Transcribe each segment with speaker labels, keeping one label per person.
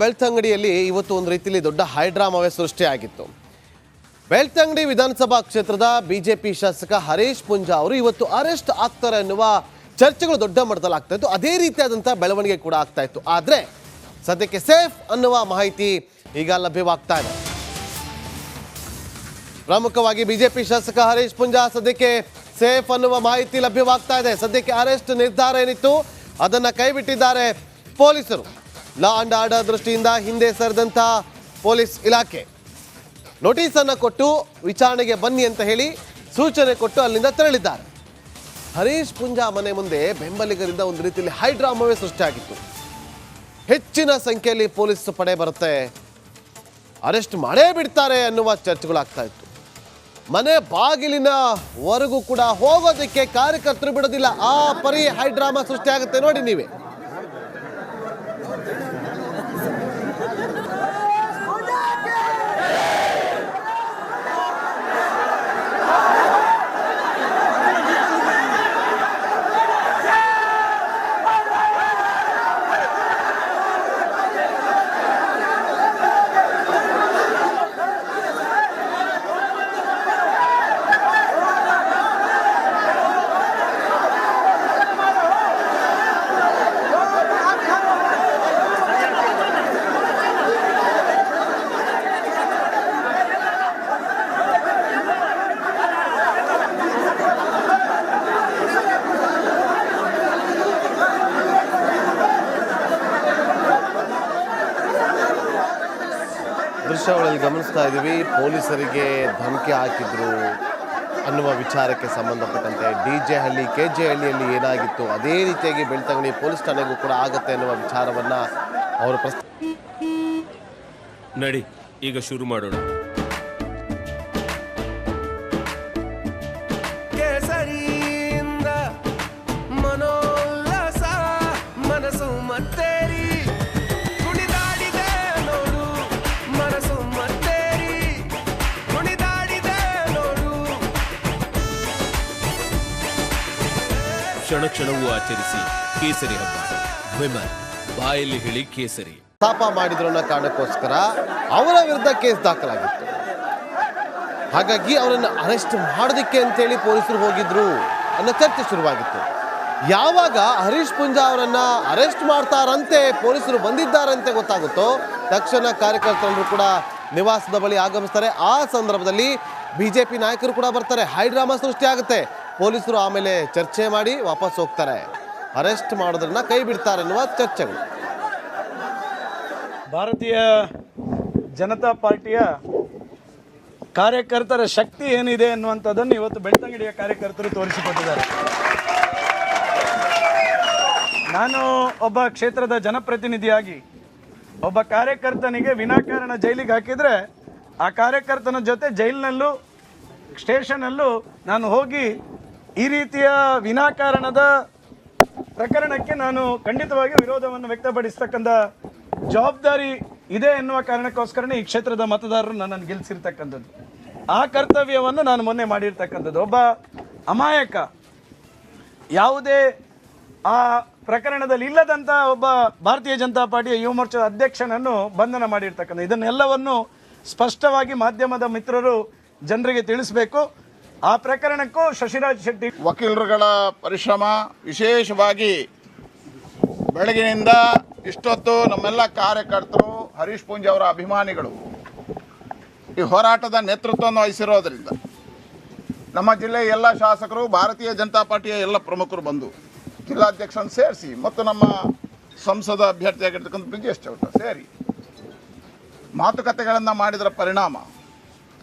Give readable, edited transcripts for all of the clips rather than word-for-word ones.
Speaker 1: ಬೆಳ್ತಂಗಡಿಯಲ್ಲಿ ಇವತ್ತು ಒಂದು ರೀತಿಯಲ್ಲಿ ದೊಡ್ಡ ಹೈಡ್ರಾಮಾವೇ ಸೃಷ್ಟಿಯಾಗಿತ್ತು. ಬೆಳ್ತಂಗಡಿ ವಿಧಾನಸಭಾ ಕ್ಷೇತ್ರದ ಬಿಜೆಪಿ ಶಾಸಕ ಹರೀಶ್ ಪುಂಜಾ ಅವರು ಇವತ್ತು ಅರೆಸ್ಟ್ ಆಗ್ತಾರೆ ಎನ್ನುವ ಚರ್ಚೆಗಳು ದೊಡ್ಡ ಮಟ್ಟದಲ್ಲಿ ಆಗ್ತಾ ಇತ್ತು. ಅದೇ ರೀತಿಯಾದಂಥ ಬೆಳವಣಿಗೆ ಕೂಡ ಆಗ್ತಾ ಇತ್ತು. ಆದರೆ ಸದ್ಯಕ್ಕೆ ಸೇಫ್ ಅನ್ನುವ ಮಾಹಿತಿ ಈಗ ಲಭ್ಯವಾಗ್ತಾ ಇದೆ. ಪ್ರಮುಖವಾಗಿ ಬಿಜೆಪಿ ಶಾಸಕ ಹರೀಶ್ ಪುಂಜಾ ಸದ್ಯಕ್ಕೆ ಸೇಫ್ ಅನ್ನುವ ಮಾಹಿತಿ ಲಭ್ಯವಾಗ್ತಾ ಇದೆ. ಸದ್ಯಕ್ಕೆ ಅರೆಸ್ಟ್ ನಿರ್ಧಾರ ಏನಿತ್ತು ಅದನ್ನು ಕೈಬಿಟ್ಟಿದ್ದಾರೆ ಪೊಲೀಸರು. ಲಾ ಅಂಡ್ ಆರ್ಡರ್ ದೃಷ್ಟಿಯಿಂದ ಹಿಂದೆ ಸರಿದಂಥ ಪೊಲೀಸ್ ಇಲಾಖೆ ನೋಟಿಸ್ ಅನ್ನು ಕೊಟ್ಟು ವಿಚಾರಣೆಗೆ ಬನ್ನಿ ಅಂತ ಹೇಳಿ ಸೂಚನೆ ಕೊಟ್ಟು ಅಲ್ಲಿಂದ ತೆರಳಿದ್ದಾರೆ. ಹರೀಶ್ ಪುಂಜಾ ಮನೆ ಮುಂದೆ ಬೆಂಬಲಿಗರಿಂದ ಒಂದು ರೀತಿಯಲ್ಲಿ ಹೈಡ್ರಾಮಾವೇ ಸೃಷ್ಟಿಯಾಗಿತ್ತು. ಹೆಚ್ಚಿನ ಸಂಖ್ಯೆಯಲ್ಲಿ ಪೊಲೀಸ್ ಪಡೆ ಬರುತ್ತೆ, ಅರೆಸ್ಟ್ ಮಾಡೇ ಬಿಡ್ತಾರೆ ಅನ್ನುವ ಚರ್ಚೆಗಳಾಗ್ತಾ ಇತ್ತು. ಮನೆ ಬಾಗಿಲಿನ ವರೆಗೂ ಕೂಡ ಹೋಗೋದಕ್ಕೆ ಕಾರ್ಯಕರ್ತರು ಬಿಡೋದಿಲ್ಲ. ಆ ಪರಿ ಹೈಡ್ರಾಮಾ ಸೃಷ್ಟಿಯಾಗುತ್ತೆ ನೋಡಿ ನೀವೇ. ದೃಶ್ಯಾವಳಿಯಲ್ಲಿ ಗಮನಿಸ್ತಾ ಇದ್ದೀವಿ. ಪೊಲೀಸರಿಗೆ ಧಮಕಿ ಹಾಕಿದ್ರು ಅನ್ನುವ ವಿಚಾರಕ್ಕೆ ಸಂಬಂಧಪಟ್ಟಂತೆ DJ ಹಳ್ಳಿ KJ ಹಳ್ಳಿಯಲ್ಲಿ ಏನಾಗಿತ್ತು ಅದೇ ರೀತಿಯಾಗಿ ಬೆಳ್ತಂಗಡಿ ಪೊಲೀಸ್ ಠಾಣೆಗೂ ಕೂಡ ಆಗತ್ತೆ ಅನ್ನುವ ವಿಚಾರವನ್ನ ಅವರು
Speaker 2: ನಡಿ ಈಗ ಶುರು ಮಾಡೋಣ. ಕೇಸರಿಯಿಂದ ಮನೋಲ್ಲಾಸ ಮನಸ್ಸು ಮತ್ತೇರಿ ಕುಣಿದಾಡಿದೆ ನೋಡು, ಮನಸ್ಸು ಮತ್ತೇರಿ ಕುಣಿದಾಡಿದೆ ನೋಡು. ಕ್ಷಣ ಕ್ಷಣವೂ ಆಚರಿಸಿ ಕೇಸರಿ ಹಬ್ಬ. ವಿಮಲ್ ಬಾಯಲ್ಲಿ ಹೇಳಿ ಕೇಸರಿ
Speaker 1: ತಾಪ ಮಾಡಿದ್ರು ಅನ್ನೋ ಕಾರಣಕ್ಕೋಸ್ಕರ ಅವರ ವಿರುದ್ಧ ಕೇಸ್ ದಾಖಲಾಗಿತ್ತು. ಹಾಗಾಗಿ ಅವರನ್ನು ಅರೆಸ್ಟ್ ಮಾಡೋದಕ್ಕೆ ಅಂತೇಳಿ ಪೊಲೀಸರು ಹೋಗಿದ್ರು ಅನ್ನೋ ಚರ್ಚೆ ಶುರುವಾಗಿತ್ತು. ಯಾವಾಗ ಹರೀಶ್ ಪುಂಜಾ ಅವರನ್ನ ಅರೆಸ್ಟ್ ಮಾಡ್ತಾರಂತೆ ಪೊಲೀಸರು ಬಂದಿದ್ದಾರಂತೆ ಗೊತ್ತಾಗುತ್ತೋ ತಕ್ಷಣ ಕಾರ್ಯಕರ್ತರು ಕೂಡ ನಿವಾಸದ ಬಳಿ ಆಗಮಿಸ್ತಾರೆ. ಆ ಸಂದರ್ಭದಲ್ಲಿ ಬಿಜೆಪಿ ನಾಯಕರು ಕೂಡ ಬರ್ತಾರೆ. ಹೈಡ್ರಾಮಾ ಸೃಷ್ಟಿ ಆಗುತ್ತೆ. ಪೊಲೀಸರು ಆಮೇಲೆ ಚರ್ಚೆ ಮಾಡಿ ವಾಪಸ್ ಹೋಗ್ತಾರೆ. ಅರೆಸ್ಟ್ ಮಾಡೋದನ್ನ ಕೈ ಬಿಡ್ತಾರೆ ಅನ್ನುವ ಚರ್ಚೆಗಳು.
Speaker 3: ಭಾರತೀಯ ಜನತಾ ಪಾರ್ಟಿಯ ಕಾರ್ಯಕರ್ತರ ಶಕ್ತಿ ಏನಿದೆ ಅನ್ನುವಂಥದ್ದನ್ನು ಇವತ್ತು ಬೆಳ್ತಂಗಡಿಯ ಕಾರ್ಯಕರ್ತರು ತೋರಿಸಿಕೊಟ್ಟಿದ್ದಾರೆ. ನಾನು ಒಬ್ಬ ಕ್ಷೇತ್ರದ ಜನಪ್ರತಿನಿಧಿಯಾಗಿ ಒಬ್ಬ ಕಾರ್ಯಕರ್ತನಿಗೆ ವಿನಾಕಾರಣ ಜೈಲಿಗೆ ಹಾಕಿದರೆ ಆ ಕಾರ್ಯಕರ್ತನ ಜೊತೆ ಜೈಲಿನಲ್ಲೂ ಸ್ಟೇಷನಲ್ಲೂ ನಾನು ಹೋಗಿ ಈ ರೀತಿಯ ವಿನಾಕಾರಣದ ಪ್ರಕರಣಕ್ಕೆ ನಾನು ಖಂಡಿತವಾಗಿ ವಿರೋಧವನ್ನು ವ್ಯಕ್ತಪಡಿಸ್ತಕ್ಕಂಥ ಜವಾಬ್ದಾರಿ ಇದೆ ಎನ್ನುವ ಕಾರಣಕ್ಕೋಸ್ಕರನೇ ಈ ಕ್ಷೇತ್ರದ ಮತದಾರರು ನನ್ನನ್ನು ಗೆಲ್ಲಿಸಿರ್ತಕ್ಕಂಥದ್ದು. ಆ ಕರ್ತವ್ಯವನ್ನು ನಾನು ಮೊನ್ನೆ ಮಾಡಿರ್ತಕ್ಕಂಥದ್ದು. ಒಬ್ಬ ಅಮಾಯಕ ಯಾವುದೇ ಆ ಪ್ರಕರಣದಲ್ಲಿ ಇಲ್ಲದಂಥ ಒಬ್ಬ ಭಾರತೀಯ ಜನತಾ ಪಾರ್ಟಿಯ ಯುವ ಮೋರ್ಚಾದ ಅಧ್ಯಕ್ಷನನ್ನು ಬಂಧನ ಮಾಡಿರ್ತಕ್ಕಂಥ ಇದನ್ನೆಲ್ಲವನ್ನು ಸ್ಪಷ್ಟವಾಗಿ ಮಾಧ್ಯಮದ ಮಿತ್ರರು ಜನರಿಗೆ ತಿಳಿಸಬೇಕು. ಆ ಪ್ರಕರಣಕ್ಕೂ ಶಶಿರಾಜ್ ಶೆಟ್ಟಿ
Speaker 4: ವಕೀಲರುಗಳ ಪರಿಶ್ರಮ, ವಿಶೇಷವಾಗಿ ಬೆಳಗಿನಿಂದ ಇಷ್ಟೊತ್ತು ನಮ್ಮೆಲ್ಲ ಕಾರ್ಯಕರ್ತರು ಹರೀಶ್ ಪುಂಜಾ ಅವರ ಅಭಿಮಾನಿಗಳು ಈ ಹೋರಾಟದ ನೇತೃತ್ವವನ್ನು ವಹಿಸಿರೋದರಿಂದ ನಮ್ಮ ಜಿಲ್ಲೆಯ ಎಲ್ಲ ಶಾಸಕರು, ಭಾರತೀಯ ಜನತಾ ಪಾರ್ಟಿಯ ಎಲ್ಲ ಪ್ರಮುಖರು ಬಂದು ಜಿಲ್ಲಾಧ್ಯಕ್ಷರನ್ನು ಸೇರಿಸಿ ಮತ್ತು ನಮ್ಮ ಸಂಸದ ಅಭ್ಯರ್ಥಿಯಾಗಿರ್ತಕ್ಕಂಥ ಬ್ರಿಜೇಶ್ ಚೌಟ ಸೇರಿ ಮಾತುಕತೆಗಳನ್ನು ಮಾಡಿದರ ಪರಿಣಾಮ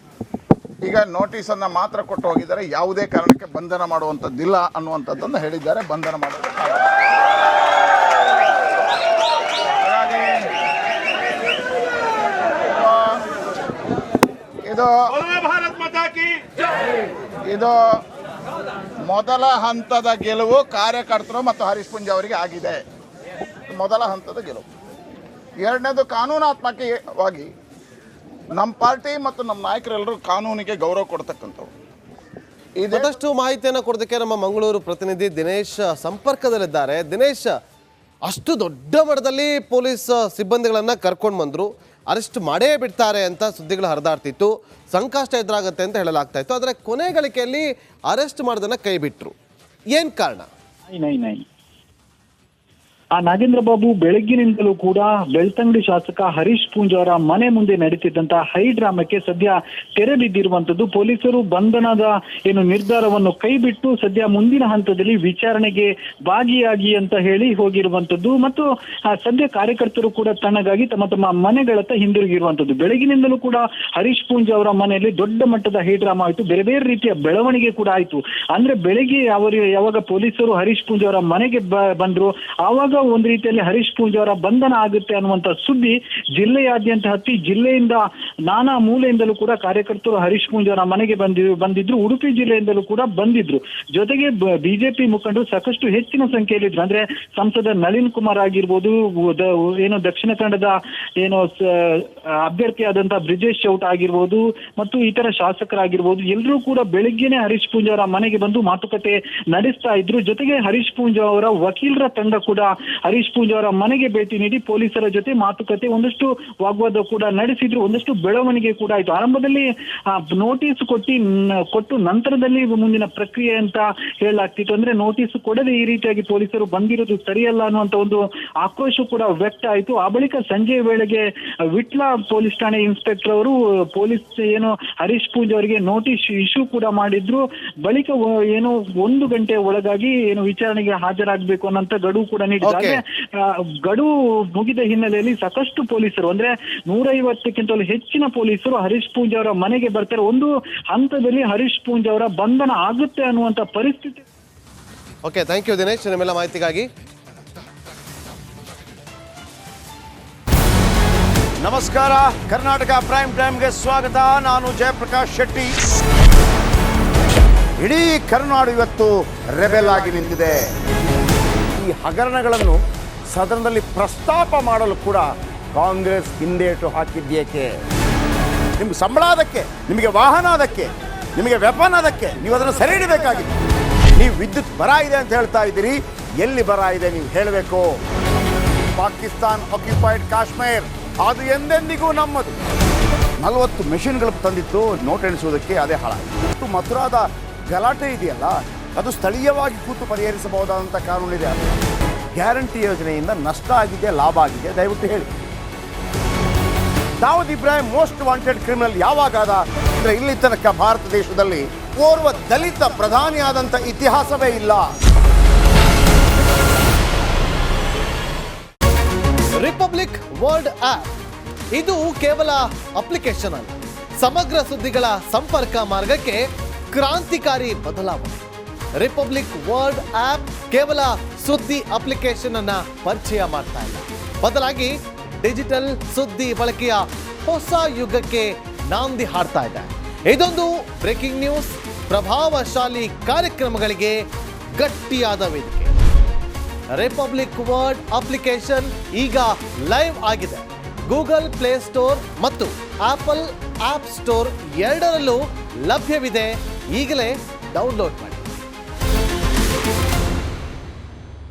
Speaker 4: ಈಗ ನೋಟಿಸನ್ನು ಮಾತ್ರ ಕೊಟ್ಟು ಹೋಗಿದ್ದಾರೆ. ಯಾವುದೇ ಕಾರಣಕ್ಕೆ ಬಂಧನ ಮಾಡುವಂಥದ್ದಿಲ್ಲ ಅನ್ನುವಂಥದ್ದನ್ನು ಹೇಳಿದ್ದಾರೆ. ಬಂಧನ ಮಾಡೋದು ಇದು ಮೊದಲ ಹಂತದ ಗೆಲುವು ಕಾರ್ಯಕರ್ತರು ಮತ್ತು ಹರೀಶ್ ಪುಂಜಾ ಅವರಿಗೆ ಆಗಿದೆ. ಮೊದಲ ಹಂತದ ಗೆಲುವು. ಎರಡನೇದು ಕಾನೂನಾತ್ಮಕವಾಗಿ ನಮ್ಮ ಪಾರ್ಟಿ ಮತ್ತು ನಮ್ಮ ನಾಯಕರೆಲ್ಲರೂ ಕಾನೂನಿಗೆ ಗೌರವ ಕೊಡ್ತಕ್ಕಂಥವ್ರು.
Speaker 1: ಮತ್ತಷ್ಟು ಮಾಹಿತಿಯನ್ನು ಕೊಡೋದಕ್ಕೆ ನಮ್ಮ ಮಂಗಳೂರು ಪ್ರತಿನಿಧಿ ದಿನೇಶ್ ಸಂಪರ್ಕದಲ್ಲಿದ್ದಾರೆ. ದಿನೇಶ್, ಅಷ್ಟು ದೊಡ್ಡ ಮಟ್ಟದಲ್ಲಿ ಪೊಲೀಸ್ ಸಿಬ್ಬಂದಿಗಳನ್ನ ಕರ್ಕೊಂಡು ಬಂದ್ರು, ಅರೆಸ್ಟ್ ಮಾಡೇ ಬಿಡ್ತಾರೆ ಅಂತ ಸುದ್ದಿಗಳು ಹರಿದಾಡ್ತಿತ್ತು, ಸಂಕಷ್ಟ ಎದುರಾಗುತ್ತೆ ಅಂತ ಹೇಳಲಾಗ್ತಾ ಇತ್ತು. ಆದರೆ ಕೊನೆ ಗಳಿಕೆಯಲ್ಲಿ ಅರೆಸ್ಟ್ ಮಾಡೋದನ್ನ ಕೈ ಬಿಟ್ರು. ಏನ್ ಕಾರಣ?
Speaker 5: ನಾಗೇಂದ್ರ ಬಾಬು, ಬೆಳಗ್ಗಿನಿಂದಲೂ ಕೂಡ ಬೆಳ್ತಂಗಡಿ ಶಾಸಕ ಹರೀಶ್ ಪೂಂಜ್ ಅವರ ಮನೆ ಮುಂದೆ ನಡೀತಿದ್ದಂತಹ ಹೈ ಡ್ರಾಮಕ್ಕೆ ಸದ್ಯ ತೆರೆ ಬಿದ್ದಿರುವಂತದ್ದು. ಪೊಲೀಸರು ಬಂಧನದ ನಿರ್ಧಾರವನ್ನು ಕೈಬಿಟ್ಟು ಸದ್ಯ ಮುಂದಿನ ಹಂತದಲ್ಲಿ ವಿಚಾರಣೆಗೆ ಭಾಗಿಯಾಗಿ ಅಂತ ಹೇಳಿ ಹೋಗಿರುವಂತದ್ದು. ಮತ್ತು ಸದ್ಯ ಕಾರ್ಯಕರ್ತರು ಕೂಡ ತಣ್ಣಗಾಗಿ ತಮ್ಮ ತಮ್ಮ ಮನೆಗಳತ್ತ ಹಿಂದಿರುಗಿರುವಂತದ್ದು. ಬೆಳಗಿನಿಂದಲೂ ಕೂಡ ಹರೀಶ್ ಪೂಂಜ್ ಅವರ ಮನೆಯಲ್ಲಿ ದೊಡ್ಡ ಮಟ್ಟದ ಹೈ ಡ್ರಾಮಾ ಆಯಿತು, ಬೇರೆ ಬೇರೆ ರೀತಿಯ ಬೆಳವಣಿಗೆ ಕೂಡ ಆಯಿತು. ಅಂದ್ರೆ ಬೆಳಗ್ಗೆ ಯಾವಾಗ ಪೊಲೀಸರು ಹರೀಶ್ ಪೂಂಜ್ ಅವರ ಮನೆಗೆ ಬಂದ್ರು, ಆವಾಗ ಒಂದು ರೀತಿಯಲ್ಲಿ ಹರೀಶ್ ಪೂಂಜ್ ಅವರ ಬಂಧನ ಆಗುತ್ತೆ ಅನ್ನುವಂತ ಸುದ್ದಿ ಜಿಲ್ಲೆಯಾದ್ಯಂತ ಹತ್ತಿ, ಜಿಲ್ಲೆಯಿಂದ ನಾನಾ ಮೂಲೆಯಿಂದಲೂ ಕೂಡ ಕಾರ್ಯಕರ್ತರು ಹರೀಶ್ ಪೂಂಜ್ ಅವರ ಮನೆಗೆ ಬಂದಿದ್ರು. ಉಡುಪಿ ಜಿಲ್ಲೆಯಿಂದಲೂ ಕೂಡ ಬಂದಿದ್ರು. ಜೊತೆಗೆ ಬಿಜೆಪಿ ಮುಖಂಡರು ಸಾಕಷ್ಟು ಹೆಚ್ಚಿನ ಸಂಖ್ಯೆಯಲ್ಲಿದ್ರು. ಅಂದ್ರೆ ಸಂಸದ ನಳಿನ್ ಕುಮಾರ್ ಆಗಿರ್ಬೋದು, ದಕ್ಷಿಣ ಕನ್ನಡದ ಅಭ್ಯರ್ಥಿಯಾದಂತಹ ಬ್ರಿಜೇಶ್ ಚೌಟ್ ಆಗಿರ್ಬೋದು, ಮತ್ತು ಇತರ ಶಾಸಕರಾಗಿರ್ಬೋದು, ಎಲ್ಲರೂ ಕೂಡ ಬೆಳಿಗ್ಗೆನೆ ಹರೀಶ್ ಪೂಂಜ್ ಅವರ ಮನೆಗೆ ಬಂದು ಮಾತುಕತೆ ನಡೆಸ್ತಾ ಇದ್ರು. ಜೊತೆಗೆ ಹರೀಶ್ ಪೂಂಜ್ ಅವರ ವಕೀಲರ ತಂಡ ಕೂಡ ಹರೀಶ್ ಪೂಂಜ್ ಅವರ ಮನೆಗೆ ಭೇಟಿ ನೀಡಿ ಪೊಲೀಸರ ಜೊತೆ ಮಾತುಕತೆ, ಒಂದಷ್ಟು ವಾಗ್ವಾದ ಕೂಡ ನಡೆಸಿದ್ರು. ಒಂದಷ್ಟು ಬೆಳವಣಿಗೆ ಕೂಡ ಆಯಿತು. ಆರಂಭದಲ್ಲಿ ನೋಟಿಸ್ ಕೊಟ್ಟು ನಂತರದಲ್ಲಿ ಮುಂದಿನ ಪ್ರಕ್ರಿಯೆ ಅಂತ ಹೇಳಲಾಗ್ತಿತ್ತು. ಅಂದ್ರೆ ನೋಟಿಸ್ ಕೊಡದೆ ಈ ರೀತಿಯಾಗಿ ಪೊಲೀಸರು ಬಂದಿರೋದು ಸರಿಯಲ್ಲ ಅನ್ನುವಂತ ಒಂದು ಆಕ್ರೋಶ ಕೂಡ ವ್ಯಕ್ತ ಆಯಿತು. ಆ ಬಳಿಕ ಸಂಜೆ ವೇಳೆಗೆ ವಿಟ್ಲ ಪೊಲೀಸ್ ಠಾಣೆ ಇನ್ಸ್ಪೆಕ್ಟರ್ ಅವರು ಹರೀಶ್ ಪೂಂಜ್ ಅವರಿಗೆ ನೋಟಿಸ್ ಇಶ್ಯೂ ಕೂಡ ಮಾಡಿದ್ರು. ಬಳಿಕ 1 ಗಂಟೆ ಒಳಗಾಗಿ ವಿಚಾರಣೆಗೆ ಹಾಜರಾಗಬೇಕು ಅನ್ನೋಂತ ಗಡುವು ಕೂಡ ನೀಡಿದ್ದಾರೆ. ಗಡುವು ಮುಗಿದ ಹಿನ್ನೆಲೆಯಲ್ಲಿ ಸಾಕಷ್ಟು ಪೊಲೀಸರು, ಅಂದ್ರೆ 150ಕ್ಕಿಂತಲೂ ಹೆಚ್ಚಿನ ಪೊಲೀಸರು ಹರೀಶ್ ಪೂಂಜ್ ಅವರ ಮನೆಗೆ ಬರ್ತಾರೆ. ಒಂದು ಹಂತದಲ್ಲಿ ಹರೀಶ್ ಪೂಂಜ್ ಅವರ ಬಂಧನ ಆಗುತ್ತೆ ಅನ್ನುವಂತ ಪರಿಸ್ಥಿತಿ.
Speaker 1: ಓಕೆ, ಥ್ಯಾಂಕ್ ಯು ದಿನೇಶ್, ನಿಮ್ಮೆಲ್ಲ ಮಾಹಿತಿಗಾಗಿ.
Speaker 6: ನಮಸ್ಕಾರ, ಕರ್ನಾಟಕ ಪ್ರೈಮ್ ಟೈಮ್ಗೆ ಸ್ವಾಗತ. ನಾನು ಜಯಪ್ರಕಾಶ್ ಶೆಟ್ಟಿ. ಇಡೀ ಕರ್ನಾಡು ಇವತ್ತು ರೆಬೆಲ್ ಆಗಿ ನಿಂತಿದೆ. ಈ ಹಗರಣಗಳನ್ನು ಸದನದಲ್ಲಿ ಪ್ರಸ್ತಾಪ ಮಾಡಲು ಕೂಡ ಕಾಂಗ್ರೆಸ್ ಹಿಂದೇಟು ಹಾಕಿದ್ದೇಕೆ? ನಿಮ್ಗೆ ಸಂಬಳ ಅದಕ್ಕೆ, ನಿಮಗೆ ವಾಹನ ಅದಕ್ಕೆ, ನಿಮಗೆ ವೆಪನ್ ಅದಕ್ಕೆ, ನೀವು ಅದನ್ನು ಸೆರೆ ಹಿಡಿಬೇಕಾಗಿತ್ತು. ನೀವು ವಿದ್ಯುತ್ ಬರ ಇದೆ ಅಂತ ಹೇಳ್ತಾ ಇದ್ದೀರಿ, ಎಲ್ಲಿ ಬರ ಇದೆ ನೀವು ಹೇಳಬೇಕು. ಪಾಕಿಸ್ತಾನ್ ಆಕ್ಯುಪೈಡ್ ಕಾಶ್ಮೀರ್ ಅದು ಎಂದೆಂದಿಗೂ ನಮ್ಮದು. 40 ಮೆಷಿನ್ಗಳು ತಂದಿತ್ತು ನೋಟ್ ಎಣಿಸುವುದಕ್ಕೆ, ಅದೇ ಹಾಳಾಯಿತು. ಮಥುರಾದ ಗಲಾಟೆ ಇದೆಯಲ್ಲ, ಅದು ಸ್ಥಳೀಯವಾಗಿ ಕೂತು ಪರಿಹರಿಸಬಹುದಾದಂಥ ಕಾನೂನಿದೆ. ಗ್ಯಾರಂಟಿ ಯೋಜನೆಯಿಂದ ನಷ್ಟ ಆಗಿದೆ, ಲಾಭ ಆಗಿದೆ, ದಯವಿಟ್ಟು ಹೇಳಿ. Dawood Ibrahim most wanted criminal ಯಾವಾಗಾದ ಅಂದರೆ ಇಲ್ಲಿ ತನಕ ಭಾರತ ದೇಶದಲ್ಲಿ ಓರ್ವ ದಲಿತ ಪ್ರಧಾನಿಯಾದಂಥ ಇತಿಹಾಸವೇ ಇಲ್ಲ.
Speaker 1: ರಿಪಬ್ಲಿಕ್ ವರ್ಲ್ಡ್ ಆಪ್ ಇದು ಕೇವಲ ಅಪ್ಲಿಕೇಶನ್ ಅಲ್ಲ, ಸಮಗ್ರ ಸುದ್ದಿಗಳ ಸಂಪರ್ಕ ಮಾರ್ಗಕ್ಕೆ ಕ್ರಾಂತಿಕಾರಿ ಬದಲಾವಣೆ. ರಿಪಬ್ಲಿಕ್ ವರ್ಲ್ಡ್ ಆಪ್ ಕೇವಲ ಸುದ್ದಿ ಅಪ್ಲಿಕೇಶನ್ ಅನ್ನ ಪರಿಚಯ ಮಾಡ್ತಾ ಇಲ್ಲ, ಬದಲಾಗಿ ಡಿಜಿಟಲ್ ಸುದ್ದಿ ಬಳಕೆಯ ಹೊಸ ಯುಗಕ್ಕೆ ನಾಂದಿ ಹಾಡ್ತಾ ಇದೆ. ಇದೊಂದು ಬ್ರೇಕಿಂಗ್ ನ್ಯೂಸ್, ಪ್ರಭಾವಶಾಲಿ ಕಾರ್ಯಕ್ರಮಗಳಿಗೆ ಗಟ್ಟಿಯಾದ ವೇದಿಕೆ. ರಿಪಬ್ಲಿಕ್ ವರ್ಲ್ಡ್ ಅಪ್ಲಿಕೇಶನ್ ಈಗ ಲೈವ್ ಆಗಿದೆ. ಗೂಗಲ್ ಪ್ಲೇ ಸ್ಟೋರ್ ಮತ್ತು ಆಪಲ್ ಆಪ್ ಸ್ಟೋರ್ ಎರಡರಲ್ಲೂ ಲಭ್ಯವಿದೆ. ಈಗಲೇ ಡೌನ್ಲೋಡ್ ಮಾಡಿ.